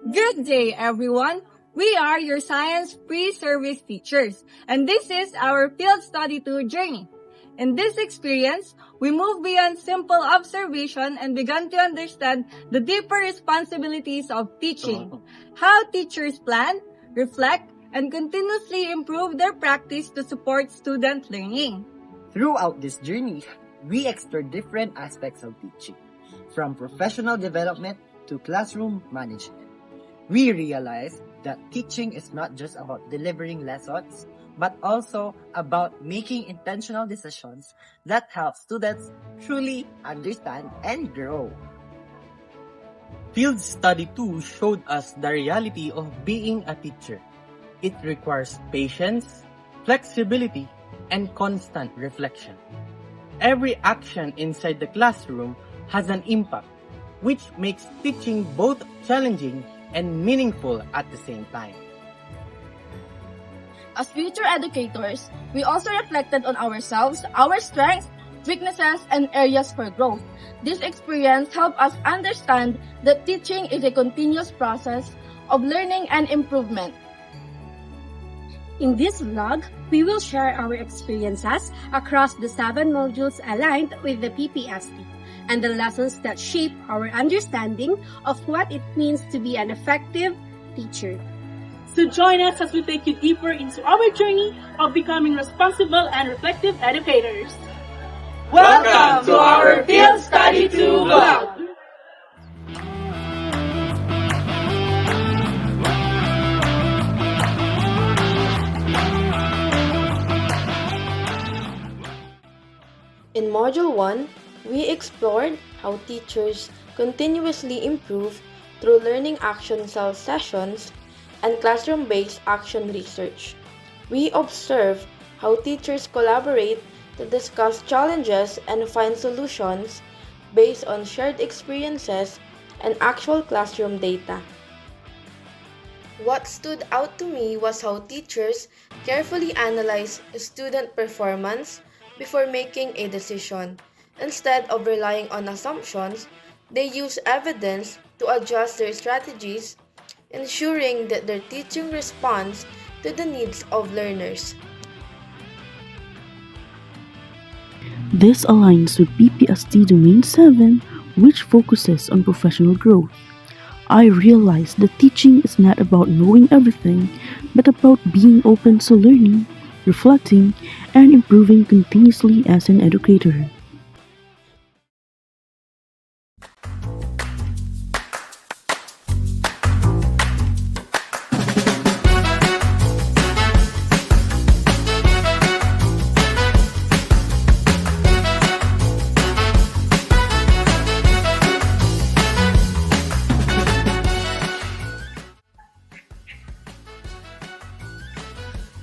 Good day, everyone. We are your science pre-service teachers, and this is our field study tour journey. In this experience, we move beyond simple observation and began to understand the deeper responsibilities of teaching, how teachers plan, reflect, and continuously improve their practice to support student learning. Throughout this journey, we explore different aspects of teaching, from professional development to classroom management. We realize that teaching is not just about delivering lessons, but also about making intentional decisions that help students truly understand and grow. Field Study 2 showed us the reality of being a teacher. It requires patience, flexibility, and constant reflection. Every action inside the classroom has an impact, which makes teaching both challenging and meaningful at the same time. As future educators, we also reflected on ourselves, our strengths, weaknesses, and areas for growth. This experience helped us understand that teaching is a continuous process of learning and improvement. In this vlog, we will share our experiences across the 7 modules aligned with the PPST and the lessons that shape our understanding of what it means to be an effective teacher. So join us as we take you deeper into our journey of becoming responsible and reflective educators. Welcome to our Field Study 2 vlog! In Module 1, we explored how teachers continuously improve through learning action cell sessions and classroom-based action research. We observed how teachers collaborate to discuss challenges and find solutions based on shared experiences and actual classroom data. What stood out to me was how teachers carefully analyze student performance before making a decision. Instead of relying on assumptions, they use evidence to adjust their strategies, ensuring that their teaching responds to the needs of learners. This aligns with PPST Domain 7, which focuses on professional growth. I realized that teaching is not about knowing everything, but about being open to learning, reflecting, and improving continuously as an educator.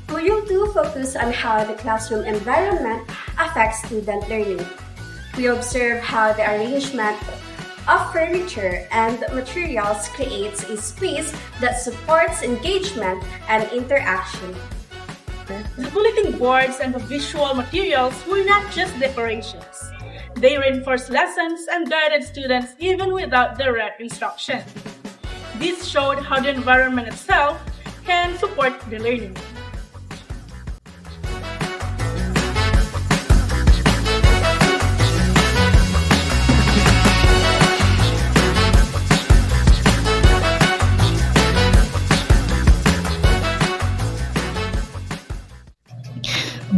Module 2 focused on how the classroom environment affects student learning. We observe how the arrangement of furniture and materials creates a space that supports engagement and interaction. The bulletin boards and the visual materials were not just decorations. They reinforced lessons and guided students even without direct instruction. This showed how the environment itself can support the learning.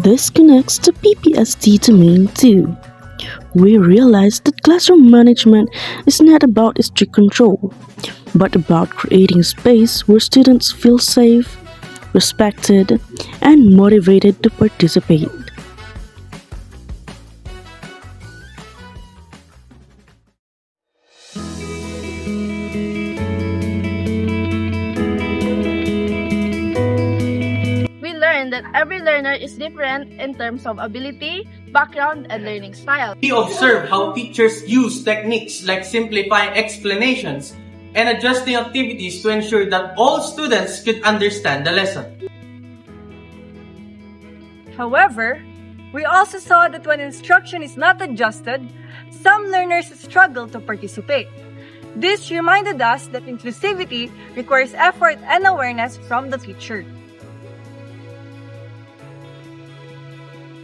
This connects to PPST Domain 2. We realized that classroom management is not about strict control, but about creating space where students feel safe, respected, and motivated to participate. We learned that every learner is different in terms of ability, background, and learning style. We observe how teachers use techniques like simplifying explanations and adjusting activities to ensure that all students could understand the lesson. However, we also saw that when instruction is not adjusted, some learners struggle to participate. This reminded us that inclusivity requires effort and awareness from the teacher.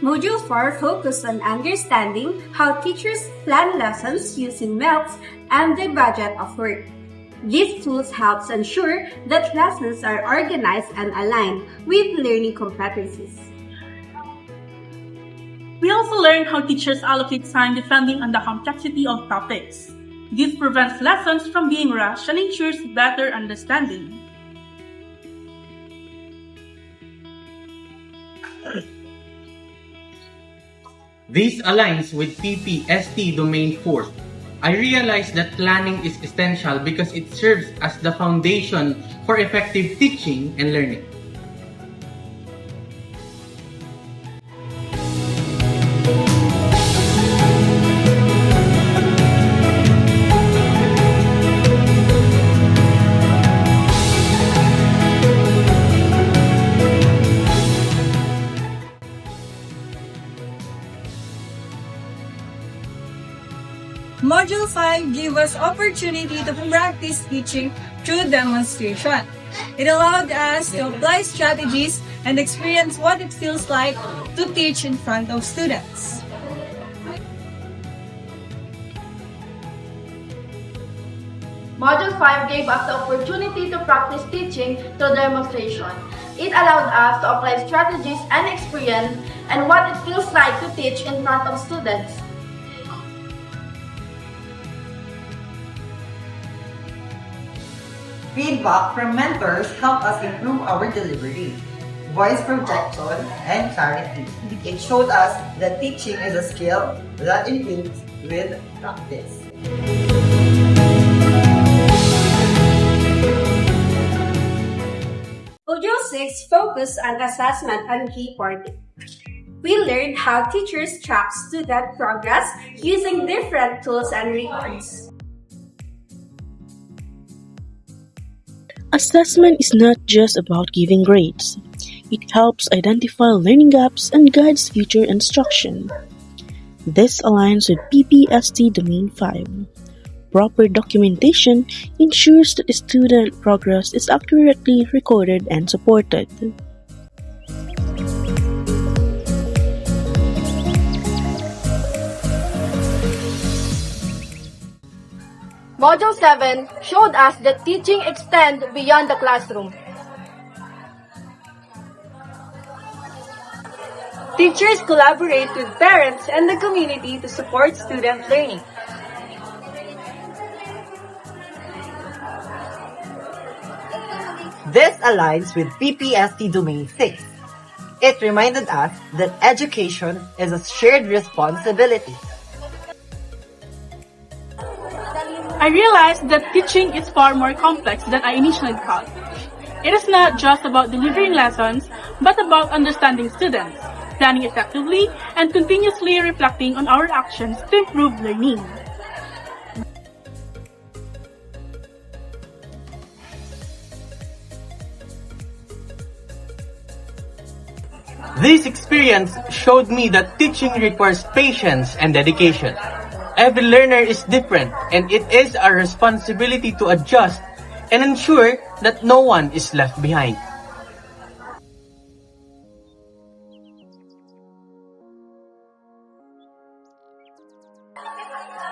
Module 4 focused on understanding how teachers plan lessons using MELTs and the budget of work. These tools help ensure that lessons are organized and aligned with learning competencies. We also learn how teachers allocate time depending on the complexity of topics. This prevents lessons from being rushed and ensures better understanding. This aligns with PPST Domain 4. I realized that planning is essential because it serves as the foundation for effective teaching and learning. Module 5 gave us opportunity to practice teaching through demonstration. It allowed us to apply strategies and experience what it feels like to teach in front of students. Module 5 gave us the opportunity to practice teaching through demonstration. It allowed us to apply strategies and experience and what it feels like to teach in front of students. Feedback from mentors help us improve our delivery, voice projection, and clarity. It showed us that teaching is a skill that improves with practice. Module 6 focused on assessment and reporting. We learned how teachers track student progress using different tools and reports. Assessment is not just about giving grades. It helps identify learning gaps and guides future instruction. This aligns with PPST Domain 5. Proper documentation ensures that the student progress is accurately recorded and supported. Module 7 showed us that teaching extends beyond the classroom. Teachers collaborate with parents and the community to support student learning. This aligns with PPST Domain 6. It reminded us that education is a shared responsibility. I realized that teaching is far more complex than I initially thought. It is not just about delivering lessons, but about understanding students, planning effectively, and continuously reflecting on our actions to improve learning. This experience showed me that teaching requires patience and dedication. Every learner is different, and it is our responsibility to adjust and ensure that no one is left behind.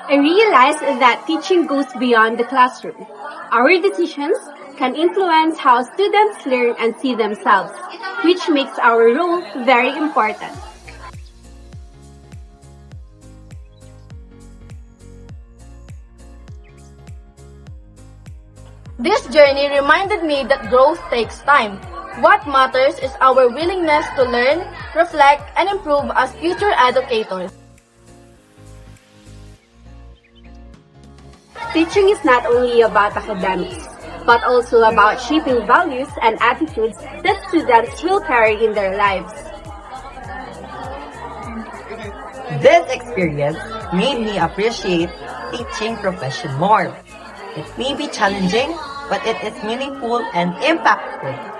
I realized that teaching goes beyond the classroom. Our decisions can influence how students learn and see themselves, which makes our role very important. This journey reminded me that growth takes time. What matters is our willingness to learn, reflect, and improve as future educators. Teaching is not only about academics, but also about shaping values and attitudes that students will carry in their lives. This experience made me appreciate teaching profession more. It may be challenging, but it is meaningful and impactful.